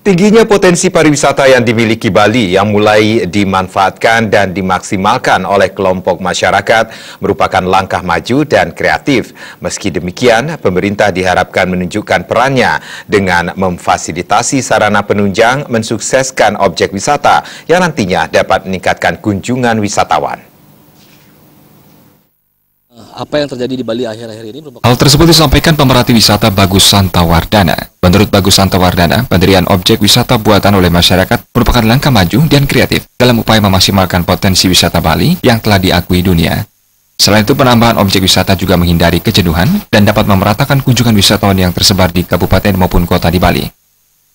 Tingginya potensi pariwisata yang dimiliki Bali yang mulai dimanfaatkan dan dimaksimalkan oleh kelompok masyarakat merupakan langkah maju dan kreatif. Meski demikian, pemerintah diharapkan menunjukkan perannya dengan memfasilitasi sarana penunjang mensukseskan objek wisata yang nantinya dapat meningkatkan kunjungan wisatawan. Apa yang terjadi di Bali akhir-akhir ini merupakan... Hal tersebut disampaikan pemerhati wisata Bagus Santawardana. Menurut Bagus Santawardana, pendirian objek wisata buatan oleh masyarakat merupakan langkah maju dan kreatif dalam upaya memaksimalkan potensi wisata Bali yang telah diakui dunia. Selain itu, penambahan objek wisata juga menghindari kejenuhan dan dapat memeratakan kunjungan wisatawan yang tersebar di kabupaten maupun kota di Bali.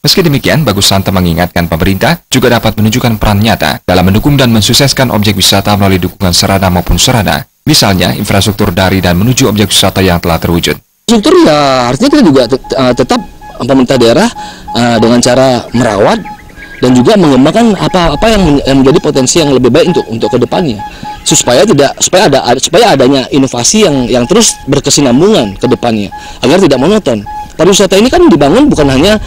Meski demikian, Bagus Santa mengingatkan pemerintah juga dapat menunjukkan peran nyata dalam mendukung dan mensukseskan objek wisata melalui dukungan sarana maupun sarana. Misalnya, infrastruktur dari dan menuju objek wisata yang telah terwujud. Infrastruktur ya artinya kita juga tetap pemerintah daerah dengan cara merawat dan juga mengembangkan apa yang menjadi potensi yang lebih baik untuk kedepannya, supaya adanya inovasi yang terus berkesinambungan ke depannya agar tidak monoton. Pariwisata ini kan dibangun bukan hanya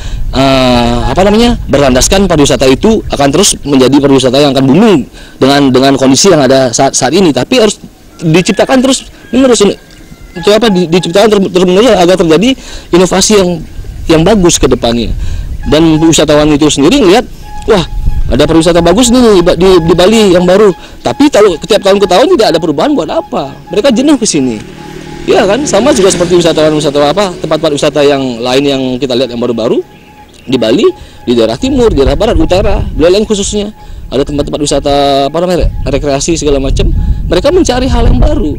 berlandaskan pariwisata itu akan terus menjadi pariwisata yang akan booming dengan kondisi yang ada saat ini, tapi harus diciptakan terus menerus diciptakan terus menerus agar terjadi inovasi yang bagus ke depannya. Dan wisatawan itu sendiri ngelihat, wah, ada pariwisata bagus nih di Bali yang baru, tapi kalau setiap tahun ke tahun tidak ada perubahan, buat apa? Mereka jenuh ke sini. Ya kan, sama juga seperti wisatawan tempat-tempat wisata yang lain yang kita lihat yang baru-baru di Bali, di daerah timur, di daerah barat, utara, Buleleng khususnya. Ada tempat-tempat wisata rekreasi segala macam, mereka mencari hal yang baru.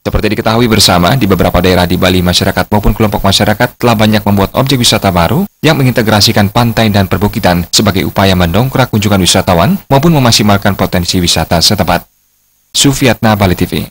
Seperti diketahui bersama, di beberapa daerah di Bali, masyarakat maupun kelompok masyarakat telah banyak membuat objek wisata baru yang mengintegrasikan pantai dan perbukitan sebagai upaya mendongkrak kunjungan wisatawan maupun memaksimalkan potensi wisata setempat. Sufiatna, Bali TV.